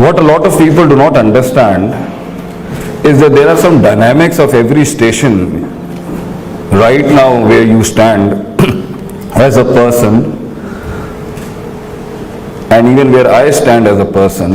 What a lot of people do not understand is that there are some dynamics of every station right now where you stand as a person and even where I stand as a person.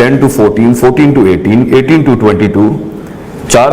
10 to 14, 14 to 18, 18 to 22, 4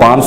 5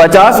50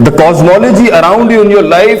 the cosmology around you in your life,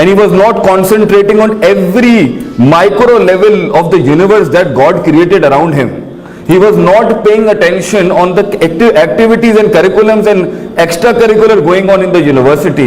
and he was not concentrating on every micro level of the universe that God created around him. He was not paying attention on the activities and curriculums and extracurricular going on in the university.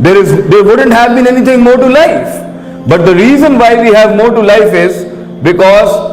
there wouldn't have been anything more to life. But the reason why we have more to life is because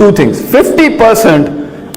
2 things. 50%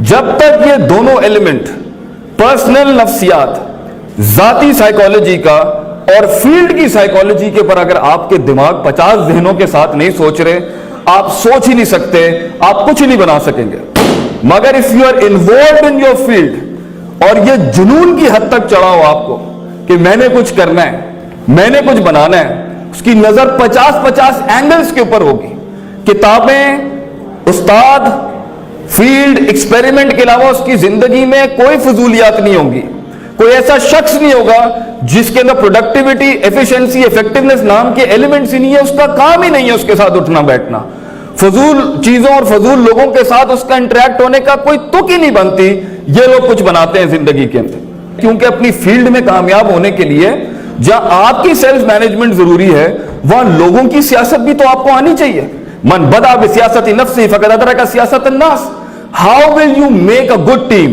جب تک یہ دونوں element personal نفسیات, ذاتی psychology کا اور field کی psychology کے پر اگر آپ کے دماغ 50 ذہنوں کے ساتھ نہیں سوچ رہے, آپ سوچ ہی نہیں سکتے, آپ کچھ نہیں بنا سکیں گے. مگر if you are involved in your field, اور یہ جنون کی حد تک چڑھا ہو آپ کو کہ میں نے کچھ کرنا ہے, میں نے کچھ بنانا ہے, اس کی نظر 50 اینگلز کے اوپر ہوگی. کتابیں, استاد, فیلڈ, ایکسپیریمنٹ کے علاوہ اس کی زندگی میں کوئی فضولیات نہیں ہوں گی. کوئی ایسا شخص نہیں ہوگا جس کے اندر پروڈکٹیوٹی, ایفیشنسی, ایفیکٹونیس نام کے ایلیمنٹس ہی نہیں ہے. اس کا کام ہی نہیں ہے اس کے ساتھ اٹھنا بیٹھنا. فضول چیزوں اور فضول لوگوں کے ساتھ اس کا انٹریکٹ ہونے کا کوئی تک ہی نہیں بنتی. یہ لوگ کچھ بناتے ہیں زندگی کے اندر, کیونکہ اپنی فیلڈ میں کامیاب ہونے کے لیے جہاں آپ کی سیلف مینجمنٹ ضروری ہے, وہاں لوگوں کی سیاست بھی تو آپ کو آنی چاہیے. من بدا بسیاست نفسی فقد ادرک سیاست الناس. How will you make a good team,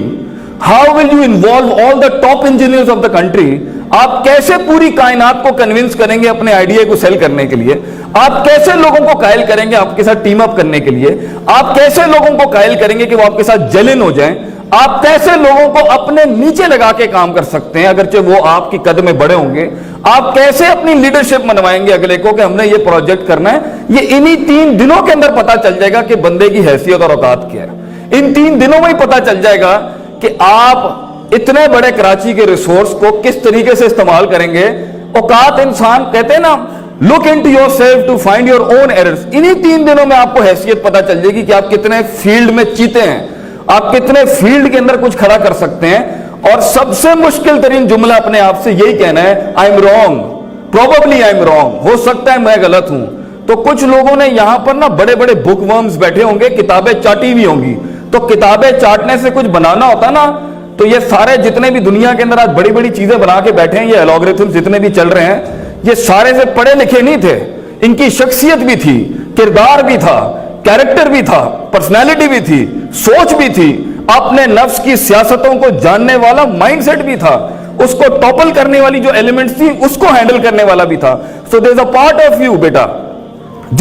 how will you involve all the top engineers of the country. آپ کیسے پوری کائنات کو کنونس کریں گے اپنے آئیڈیا کو سیل کرنے کے لیے؟ آپ کیسے لوگوں کو قائل کریں گے آپ کے ساتھ ٹیم اپ کرنے کے لیے؟ آپ کیسے لوگوں کو قائل کریں گے کہ وہ آپ کے ساتھ جلن ہو جائیں؟ آپ کیسے لوگوں کو اپنے نیچے لگا کے کام کر سکتے ہیں اگرچہ وہ آپ کی قد میں بڑے ہوں گے؟ آپ کیسے اپنی لیڈرشپ منوائیں گے اگلے کو کہ ہم نے یہ پروجیکٹ کرنا ہے؟ یہ انہی 3 دنوں کے اندر پتا چل جائے گا کہ بندے کی حیثیت اور اوقات کیا ہے. ان 3 دنوں میں ہی پتا چل جائے گا کہ آپ اتنے بڑے کراچی کے ریسورس کو کس طریقے سے استعمال کریں گے. اوقات انسان کہتے ہیں نا, look into yourself to find your own errors. انہی 3 دنوں میں آپ کو حیثیت پتا چل جائے گی کہ آپ کتنے فیلڈ میں چیتے ہیں, آپ کتنے فیلڈ کے اندر کچھ کھڑا کر سکتے ہیں. اور سب سے مشکل ترین جملہ اپنے آپ سے یہی کہنا ہے, I am wrong, probably I am wrong. ہو سکتا ہے میں غلط ہوں. تو کچھ لوگوں نے یہاں پر نا بڑے بڑے بک ورمز بیٹھے ہوں گے, کتابیں چاٹی ہوئی ہوں گی. تو کتابیں چاٹنے سے کچھ بنانا ہوتا نا, تو یہ سارے جتنے بھی دنیا کے اندر آج بڑی بڑی چیزیں بنا کے بیٹھے ہیں, یہ الگورتھم جتنے بھی چل رہے ہیں, یہ سارے سے پڑھے لکھے نہیں تھے. ان کی شخصیت بھی تھی, کردار بھی تھا, کیریکٹر بھی تھا, پرسنالٹی بھی تھی, سوچ بھی تھی, اپنے نفس کی سیاستوں کو جاننے والا مائنڈ سیٹ بھی تھا, اس کو ٹاپل کرنے والی جو ایلیمنٹس تھی اس کو ہینڈل کرنے والا بھی تھا. So there is a part of you بیٹا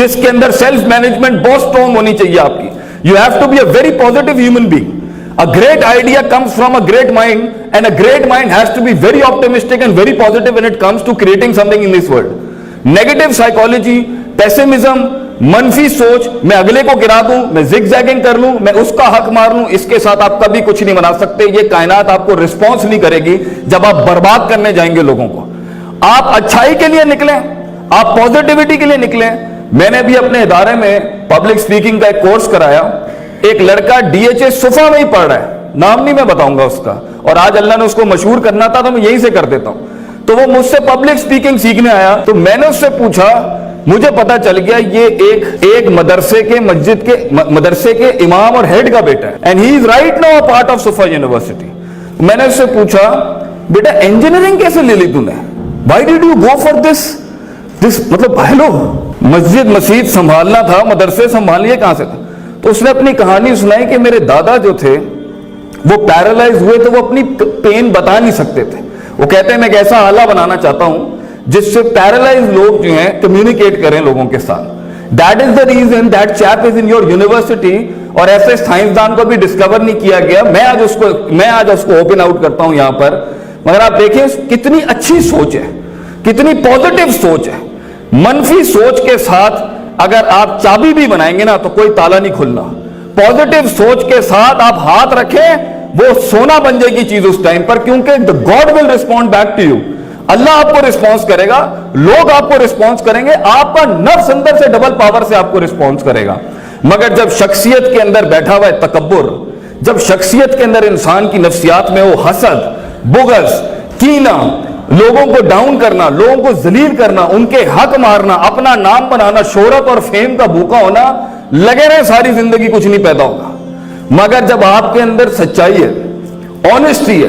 جس کے اندر سیلف مینجمنٹ بہت اسٹرانگ ہونی چاہیے آپ کی. You have to be a very positive human being. A great idea comes from a great mind, and a great mind has to be very optimistic and very positive when it comes to creating something in this world. Negative psychology, pessimism, منفی سوچ, میں اگلے کو گرا دوں, میں zig زیگنگ کر لوں, میں اس کا حق مار لوں, اس کے ساتھ آپ کبھی کچھ نہیں بنا سکتے. یہ کائنات آپ کو رسپانس نہیں کرے گی جب آپ برباد کرنے جائیں گے لوگوں کو. آپ اچھائی کے لیے نکلیں, آپ پازیٹیوٹی کے لیے نکلیں. میں نے بھی اپنے ادارے میں پبلک سپیکنگ کا ایک کورس کرایا. ایک لڑکا ڈی ایچ اے صفا میں ہی پڑھ رہا ہے, نام نہیں میں بتاؤں گا اس کا, اور آج اللہ نے اس کو مشہور کرنا تھا تو میں یہی سے کر دیتا ہوں. تو وہ مجھ سے پبلک سپیکنگ سیکھنے آیا, تو میں نے اس سے پوچھا, مجھے پتا چل گیا یہ ایک مدرسے کے مسجد کے مدرسے کے امام اور ہیڈ کا بیٹا ہے, and he is right now a part of صفا یونیورسٹی. میں نے اس سے پوچھا, بیٹا انجینئرنگ کیسے لے لی تو نے, why did you go for this مطلب ہیلو, مسجد سنبھالنا تھا, مدرسے سنبھالنے کہاں سے تھا. تو اس نے اپنی کہانی سنائی کہ میرے دادا جو تھے وہ پیرالائز ہوئے تو وہ اپنی پین بتا نہیں سکتے تھے. وہ کہتے ہیں میں ایک ایسا آلہ بنانا چاہتا ہوں جس سے پیرالائز لوگ جو ہیں کمیونیکیٹ کریں لوگوں کے ساتھ. That is the reason that cheap is in your university. اور ایسے سائنسدان کو بھی ڈسکور نہیں کیا گیا. میں آج اس کو اوپن آؤٹ کرتا ہوں یہاں پر. مگر آپ دیکھیں کتنی اچھی سوچ ہے, کتنی پازیٹیو سوچ ہے. منفی سوچ کے ساتھ اگر آپ چابی بھی بنائیں گے نا تو کوئی تالا نہیں کھلنا. پازیٹیو سوچ کے ساتھ آپ ہاتھ رکھیں, وہ سونا بن جائے گی چیز اس ٹائم پر, کیونکہ God will respond back to you. اللہ آپ کو رسپانس کرے گا, لوگ آپ کو رسپانس کریں گے, آپ کا نفس اندر سے ڈبل پاور سے آپ کو رسپانس کرے گا. مگر جب شخصیت کے اندر بیٹھا ہوا ہے تکبر, جب شخصیت کے اندر انسان کی نفسیات میں وہ حسد, بغض, کینہ, لوگوں کو ڈاؤن کرنا, لوگوں کو ذلیل کرنا, ان کے حق مارنا, اپنا نام بنانا, شہرت اور فیم کا بھوکا ہونا, لگے رہے ساری زندگی کچھ نہیں پیدا ہوگا. مگر جب آپ کے اندر سچائی ہے, آنیسٹی ہے,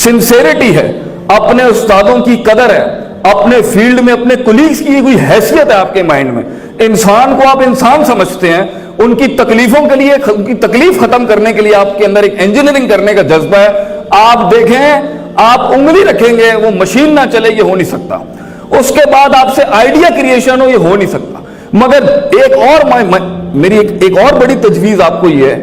سنسیریٹی ہے, اپنے استادوں کی قدر ہے, اپنے فیلڈ میں اپنے کولیگز کی کوئی حیثیت ہے آپ کے مائنڈ میں, انسان کو آپ انسان سمجھتے ہیں, ان کی تکلیفوں کے لیے, ان کی تکلیف ختم کرنے کے لیے آپ کے اندر ایک انجینئرنگ کرنے کا جذبہ ہے. آپ دیکھیں, آپ انگلی رکھیں گے وہ مشین نہ چلے, یہ ہو نہیں سکتا. اس کے بعد آپ سے آئیڈیا کریشن ہو, یہ ہو نہیں سکتا. مگر ایک اور میری ایک اور بڑی تجویز آپ کو یہ ہے,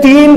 3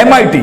MIT,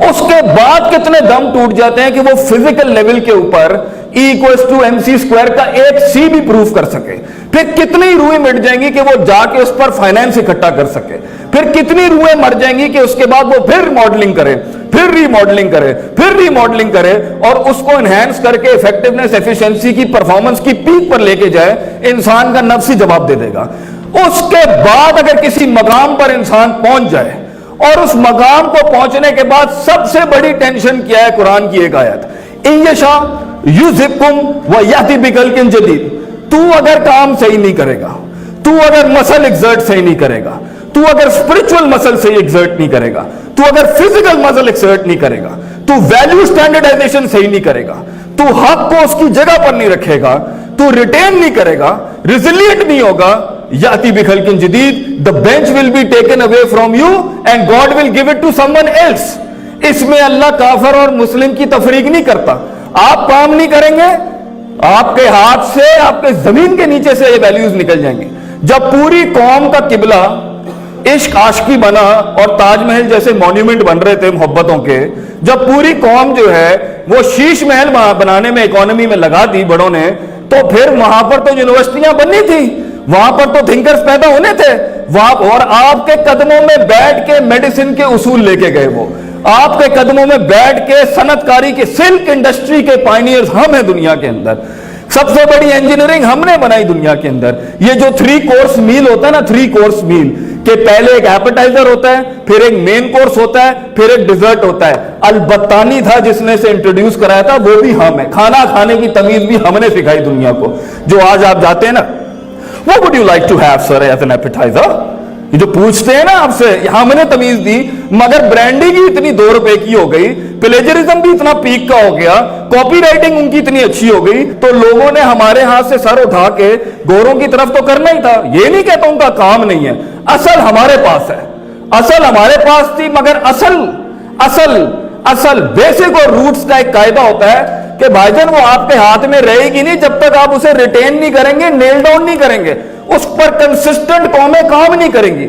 اس کے بعد کتنے دم ٹوٹ جاتے ہیں کہ وہ فزیکل لیول کے اوپر E=mc² کا ایک سی بھی پروف کر سکے. پھر کتنی روحیں مٹ جائیں گی کہ وہ جا کے اس پر فائنینس اکٹھا کر سکے. پھر کتنی روحیں مر جائیں گی کہ اس کے بعد وہ پھر ماڈلنگ کرے, پھر ری ماڈلنگ کرے, پھر ری ماڈلنگ کرے, اور اس کو انہینس کر کے ایفیکٹونیس, ایفیشنسی کی, پرفارمنس کی پیک پر لے کے جائے. انسان کا نفس ہی جواب دے دے گا. اس کے بعد اگر کسی مقام پر انسان پہنچ جائے, اور اس مقام کو پہنچنے کے بعد سب سے بڑی ٹینشن کیا ہے, قرآن کی ایک آیت, ان یشاء یذھبکم ویأتی بخلق جدید. تو اگر کام صحیح نہیں کرے گا, تو اگر مسل ایگزرٹ صحیح نہیں کرے گا, تو اگر اسپرچول مسل صحیح ایگزرٹ نہیں کرے گا, تو اگر فزیکل مسل ایگزرٹ نہیں کرے گا, تو ویلیو اسٹینڈرڈائزیشن صحیح نہیں کرے گا, تو حق کو اس کی جگہ پر نہیں رکھے گا, تو ریٹین نہیں کرے گا, ریزیلینٹ نہیں ہوگا, یاتی بخلق جدید, the bench will be taken away from you and God will give it to someone else. اس میں اللہ کافر اور مسلم کی تفریق نہیں کرتا. آپ کام نہیں کریں گے, آپ کے ہاتھ سے, آپ کے زمین کے نیچے سے یہ ویلیوز نکل جائیں گے. جب پوری قوم کا قبلہ عشق عاشقی بنا اور تاج محل جیسے مونیومنٹ بن رہے تھے محبتوں کے, جب پوری قوم جو ہے وہ شیش محل بنانے میں, اکانومی میں لگا دی بڑوں نے, تو پھر وہاں پر تو یونیورسٹیاں بننی تھی, وہاں پر تو تھنکرز پیدا ہونے تھے وہاں, اور آپ کے قدموں میں بیٹھ کے میڈیسن کے اصول لے کے گئے. وہ آپ کے قدموں میں بیٹھ کے صنعت کاری کے, سلک انڈسٹری کے پائنیئرز ہم ہیں دنیا کے اندر. سب سے بڑی انجینئرنگ ہم نے بنائی دنیا کے اندر. یہ جو 3 کورس میل ہوتا ہے نا, 3 کورس میل, کہ پہلے ایک ایپیٹائزر ہوتا ہے, پھر ایک مین کورس ہوتا ہے, پھر ایک ڈیزرٹ ہوتا ہے. البتانی تھا جس نے اسے انٹروڈیوس کرایا تھا, وہ بھی ہم ہیں. کھانا کھانے کی تمیز بھی ہم نے سکھائی دنیا کو. جو آج آپ جاتے ہیں نا, what would you like to have sir as an appetizer, یہ جو پوچھتے ہیں نا آپ سے, ہم نے تمیز دی. مگر برانڈنگ ہی اتنی 2 روپے کی ہو گئی, پلیجرزم بھی اتنا پیک کا ہو گیا, کاپی رائٹنگ ان کی اتنی اچھی ہو گئی, تو لوگوں نے ہمارے ہاتھ سے سر اٹھا کے گوروں کی طرف تو کرنا ہی تھا. یہ نہیں کہتا ان کا کام نہیں ہے, اصل ہمارے پاس ہے, اصل ہمارے پاس تھی. مگر اصل بیسک اور روٹس کا ایک قاعدہ ہوتا ہے کہ بھائی جان وہ آپ کے ہاتھ میں رہے گی نہیں جب تک آپ اسے ریٹین نہیں کریں گے, نیل ڈاؤن نہیں کریں گے, اس پر کنسسٹنٹ قومیں کام نہیں کریں گی.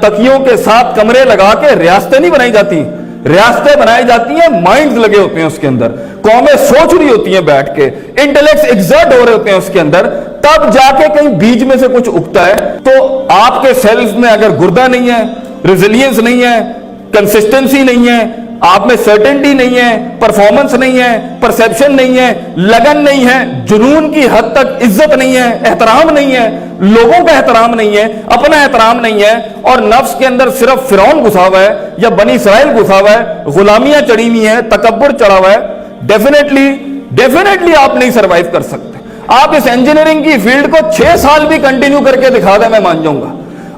تکیوں کے ساتھ کمرے لگا کے ریاستیں نہیں بنائی جاتی, ریاستیں بنائی جاتی ہیں, مائنڈز لگے ہوتے ہیں اس کے اندر, قومیں سوچ رہی ہوتی ہیں بیٹھ کے, انٹلیکٹس ایگزرٹ ہو رہے ہوتے ہیں اس کے اندر, تب جا کے کہیں بیچ میں سے کچھ اگتا ہے. تو آپ کے سیلز میں اگر گردہ نہیں ہے, ریزیلینس نہیں ہے, کنسسٹنسی نہیں ہے, آپ میں سرٹنٹی نہیں ہے, پرفارمنس نہیں ہے, پرسیپشن نہیں ہے, لگن نہیں ہے, جنون کی حد تک عزت نہیں ہے, احترام نہیں ہے, لوگوں کا احترام نہیں ہے, اپنا احترام نہیں ہے, اور نفس کے اندر صرف فرعون گھسا ہوا ہے یا بنی اسرائیل گھسا ہوا ہے, غلامیاں چڑھی ہوئی ہیں, تکبر چڑھا ہوا ہے, ڈیفینیٹلی آپ نہیں سروائیو کر سکتے. آپ اس انجینئرنگ کی فیلڈ کو 6 سال بھی کنٹینیو کر کے دکھا دیں, میں مان جاؤں گا.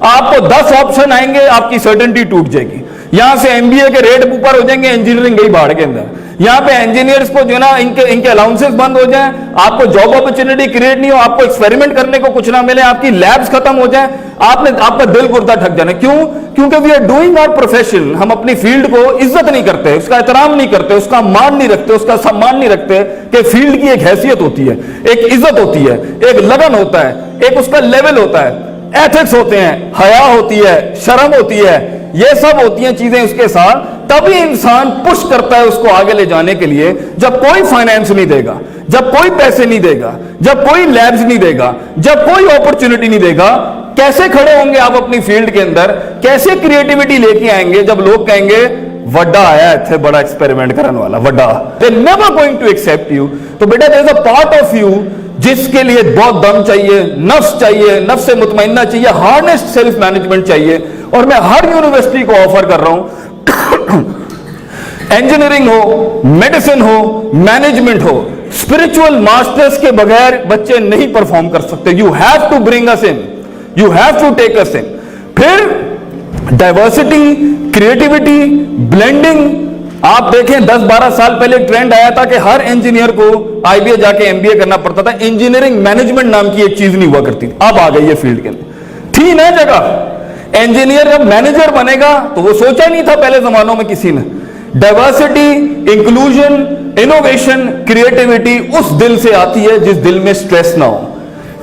آپ کو 10 آپشن آئیں گے, آپ کی سرٹنٹی ٹوٹ جائے گی. یہاں سے MBA کے ریٹ اوپر ہو جائیں گے, انجینئرنگ گئی باڑ کے اندر. یہاں پہ انجینئرز کو جو ہے نا ان کے الاؤنسز بند ہو جائیں, آپ کو جاب اپرچونٹی کریٹ نہیں ہو, آپ کو ایکسپیریمنٹ کرنے کو کچھ نہ ملے, آپ کی لیبز ختم ہو جائیں, آپ کا دل گردہ ٹھک جانا. کیوں؟ کیونکہ we are doing our profession. ہم اپنی فیلڈ کو عزت نہیں کرتے, اس کا احترام نہیں کرتے, اس کا مان نہیں رکھتے, اس کا سمان نہیں رکھتے کہ فیلڈ کی ایک حیثیت ہوتی ہے, ایک عزت ہوتی ہے, ایک لگن ہوتا ہے, ایک اس کا لیول ہوتا ہے, ایتھکس ہوتے ہیں, حیا ہوتی ہے, شرم ہوتی ہے, یہ سب ہوتی ہیں چیزیں اس کے ساتھ. تبھی انسان پش کرتا ہے اس کو آگے لے جانے کے لیے. جب کوئی فائنینس نہیں دے گا, جب کوئی پیسے نہیں دے گا, جب کوئی لیبز نہیں دے گا, جب کوئی اپرچونٹی نہیں دے گا, کیسے کھڑے ہوں گے آپ اپنی فیلڈ کے اندر, کیسے کریٹیوٹی لے کے آئیں گے جب لوگ کہیں گے وڈا آیا ہے, بڑا ایکسپیریمنٹ کرنے والا وڈا. They never going to accept you. تو بیٹا there is a part of you جس کے لیے بہت دم چاہیے, نفس چاہیے, نفس مطمئنہ چاہیے, ہارنسڈ سیلف مینجمنٹ چاہیے. اور میں ہر یونیورسٹی کو آفر کر رہا ہوں, انجینئرنگ ہو, میڈیسن ہو, مینجمنٹ ہو, اسپرچول ماسٹرز کے بغیر بچے نہیں پرفارم کر سکتے. You have to bring us in, you have to take us in. پھر ڈائیورسٹی, کریٹیوٹی, بلینڈنگ. آپ دیکھیں 10-12 سال پہلے ایک ٹرینڈ آیا تھا کہ ہر انجینئر کو IBA جا کے MBA کرنا پڑتا تھا. انجینئرنگ مینجمنٹ نام کی ایک چیز نہیں ہوا کرتی. اب آ گئی ہے فیلڈ کے اندر, تھی نا جگہ. انجینئر جب مینیجر بنے گا تو وہ سوچا نہیں تھا پہلے زمانوں میں کسی نے. ڈائیورسٹی, انکلوژن, انوویشن, کریٹیوٹی اس دل سے آتی ہے جس دل میں سٹریس نہ ہو,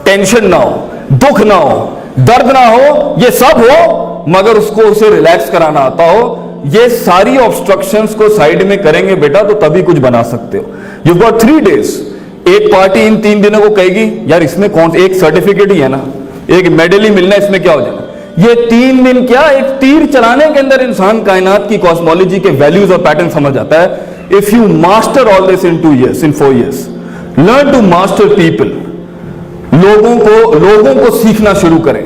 ٹینشن نہ ہو, دکھ نہ ہو, درد نہ ہو, یہ سب ہو, مگر اس کو اسے ریلیکس کرانا آتا ہو. یہ ساری obstructions کو سائیڈ میں کریں گے بیٹا تو تبھی کچھ بنا سکتے ہو. You've got 3 days. ایک پارٹی ان 3 دنوں کو کہے گی یار اس میں کون ایک سرٹیفکیٹ ہی ہے نا, ایک میڈل ہی ملنا, اس میں کیا ہو جائے گا. یہ 3 دن کیا ایک تیر چلانے کے اندر انسان کائنات کی کاسمولوجی کے ویلیوز اور پیٹرن سمجھ جاتا ہے. If you master all this in 2 years, in 4 years, learn to master people. لوگوں کو سیکھنا شروع کریں,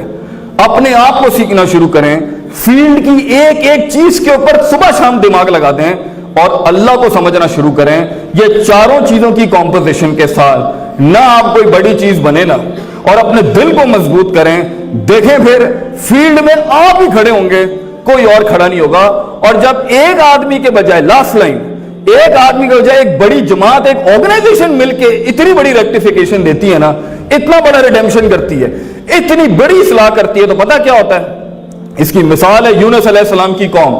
اپنے آپ کو سیکھنا شروع کریں, فیلڈ کی ایک ایک چیز کے اوپر صبح شام دماغ لگا دیں اور اللہ کو سمجھنا شروع کریں. یہ چاروں چیزوں کی کمپوزیشن کے ساتھ نہ آپ کوئی بڑی چیز بنے نا, اور اپنے دل کو مضبوط کریں. دیکھیں پھر فیلڈ میں آپ ہی کھڑے ہوں گے, کوئی اور کھڑا نہیں ہوگا. اور جب ایک آدمی کے بجائے لاسٹ لائن ایک آدمی کے بجائے ایک بڑی جماعت, ایک آرگنائزیشن مل کے اتنی بڑی ریکٹیفیکیشن دیتی ہے نا, اتنا بڑا ریڈیمشن کرتی ہے, اتنی بڑی اصلاح کرتی ہے, تو پتہ کیا ہوتا ہے. اس کی مثال ہے یونس علیہ السلام کی قوم.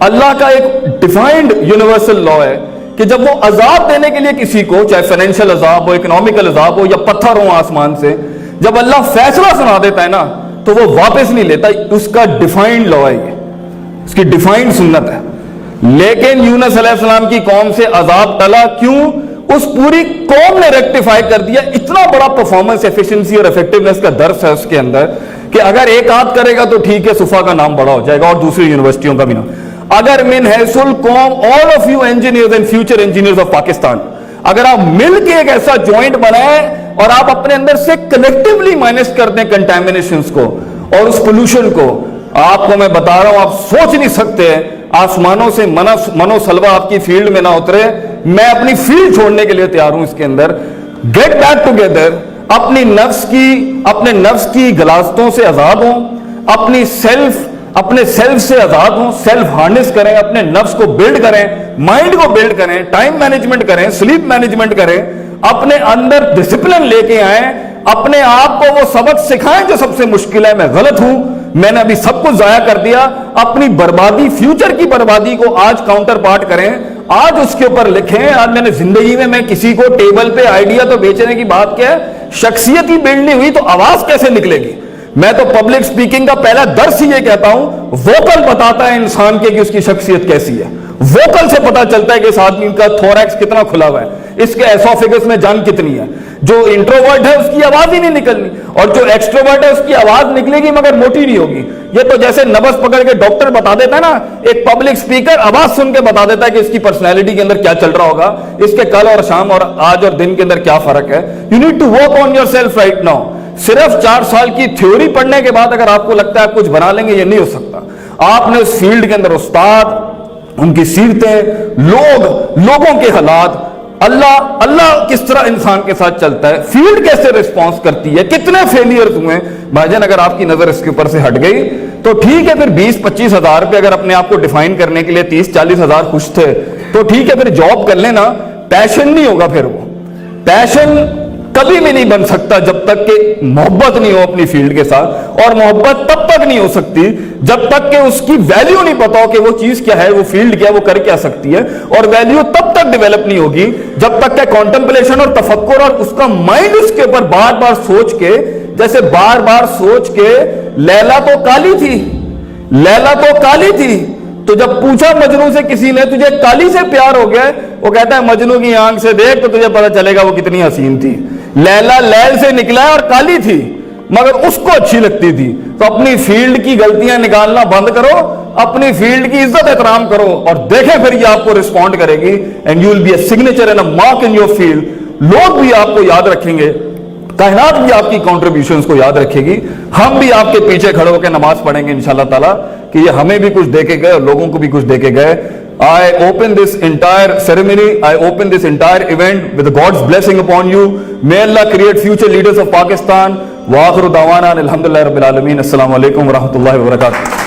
اللہ کا ایک ڈیفائنڈ یونیورسل لا ہے کہ جب وہ عذاب دینے کے لیے کسی کو, چاہے فائنینشیل عذاب ہو, اکنامیکل عذاب ہو, یا پتھر ہو آسمان سے, جب اللہ فیصلہ سنا دیتا ہے نا تو وہ واپس نہیں لیتا. اس کا ڈیفائنڈ لا ہے, یہ اس کی ڈیفائنڈ سنت ہے. لیکن یونس علیہ السلام کی قوم سے عذاب ٹلا کیوں؟ اس پوری قوم نے ریکٹیفائی کر دیا. اتنا بڑا پرفارمنس, ایفیشنسی اور ایفیکٹیونیس کا درس ہے اس کے اندر کہ اگر ایک آدھ کرے گا تو ٹھیک ہے, صفا کا نام بڑا ہو جائے گا اور دوسری یونیورسٹیوں کا بھی نام. اگر من حیث القوم all of you engineers and future engineers of Pakistan, اگر آپ مل کے ایک ایسا جوائنٹ بنائیں اور آپ اپنے اندر سے کلیکٹیولی مائنس کر دیں کنٹامینیشنز کو اور اس پولوشن کو, آپ کو میں بتا رہا ہوں آپ سوچ نہیں سکتے, آسمانوں سے منو سلوا آپ کی فیلڈ میں نہ اترے. میں اپنی فیلڈ چھوڑنے کے لیے تیار ہوں اس کے اندر. گیٹ بیک ٹوگیدر, اپنے نفس کی غلاظتوں سے آزاد ہوں, اپنے سیلف سے آزاد ہوں, سیلف ہارنس کریں, اپنے نفس کو بلڈ کریں, مائنڈ کو بلڈ کریں, ٹائم مینجمنٹ کریں, سلیپ مینجمنٹ کریں, اپنے اندر ڈسپلن لے کے آئیں, اپنے آپ کو وہ سبق سکھائیں جو سب سے مشکل ہے. میں غلط ہوں, میں نے ابھی سب کچھ ضائع کر دیا. اپنی بربادی, فیوچر کی بربادی کو آج کاؤنٹر پارٹ کریں, آج اس کے اوپر لکھیں. آج میں نے زندگی میں کسی کو ٹیبل پہ آئیڈیا تو بیچنے کی بات کیا ہے, شخصیت ہی بلڈ نہیں ہوئی تو آواز کیسے نکلے گی. میں تو پبلک سپیکنگ کا پہلا درس ہی یہ کہتا ہوں, ووکل بتاتا ہے انسان کے کہ اس کی شخصیت کیسی ہے. ووکل سے پتا چلتا ہے کہ اس آدمی کا تھوریکس کتنا کھلا ہوا ہے, اس کے ایسوفیگس میں جان کتنی ہے. جو انٹروورٹ ہے اس کی آواز ہی نہیں نکلنی, اور جو ایکسٹروورٹ ہے اس کی آواز نکلے گی مگر موٹی نہیں ہوگی. یہ تو جیسے نبض پکڑ کے ڈاکٹر بتا دیتا ہے نا, ایک پبلک سپیکر آواز سن کے بتا دیتا ہے کہ اس کی پرسنالٹی کے اندر کیا چل رہا ہوگا, اس کے کل اور شام اور آج اور دن کے اندر کیا فرق ہے. You need to work on yourself right now. صرف 4 سال کی تھیوری پڑھنے کے بعد اگر آپ کو لگتا ہے آپ کچھ بنا لیں گے, یہ نہیں ہو سکتا. آپ نے اس فیلڈ کے اندر استاد, ان کی سیرتیں, لوگوں کے حالات, اللہ کس طرح انسان کے ساتھ چلتا ہے, فیلڈ کیسے ریسپانس کرتی ہے, کتنے فیلئرز ہوئے. بھائی جان اگر آپ کی نظر اس کے اوپر سے ہٹ گئی تو ٹھیک ہے, پھر 20-25 ہزار پہ اگر اپنے آپ کو ڈیفائن کرنے کے لیے 30-40 ہزار خوش تھے تو ٹھیک ہے, پھر جاب کر لینا. پیشن نہیں ہوگا, پھر وہ پیشن کبھی بھی نہیں بن سکتا جب تک کہ محبت نہیں ہو اپنی فیلڈ کے ساتھ. اور محبت تب تک نہیں ہو سکتی جب تک کہ اس کی ویلیو نہیں پتا ہو کہ وہ چیز کیا ہے, وہ فیلڈ کیا, وہ کر کیا سکتی ہے. اور ویلیو تب تک ڈیولپ نہیں ہوگی جب تک کہ کانٹمپلیشن اور تفکر اور اس کا مائنڈ اس کے اوپر بار بار سوچ کے, جیسے بار بار سوچ کے لیلا تو کالی تھی, تو جب پوچھا مجنو سے کسی نے تجھے کالی سے پیار ہو گیا, وہ کہتا ہے مجنو کی آنکھ سے دیکھ تو تجھے پتا چلے گا وہ کتنی حسین تھی. لیلا لیل سے نکلا ہے اور کالی تھی مگر اس کو اچھی لگتی تھی. تو اپنی فیلڈ کی غلطیاں نکالنا بند کرو, اپنی فیلڈ کی عزت احترام کرو, اور دیکھیں پھر یہ آپ کو رسپونڈ کرے گی. And you will be a signature and a mark in your field. لوگ بھی آپ کو یاد رکھیں گے, کائنات بھی آپ کی کنٹریبیوشنز کو یاد رکھے گی. ہم بھی آپ کے پیچھے کھڑے ہو کے نماز پڑھیں گے انشاءاللہ تعالیٰ کہ یہ ہمیں بھی کچھ دے کے گئے اور لوگوں کو بھی کچھ دے کے گئے. I open this entire ceremony, I open this entire event with God's blessing upon you. May Allah create future leaders of Pakistan. Wa akhiru da'wana alhamdulillahi rabbil alamin. Assalamu alaikum wa rahmatullahi wa barakatuh.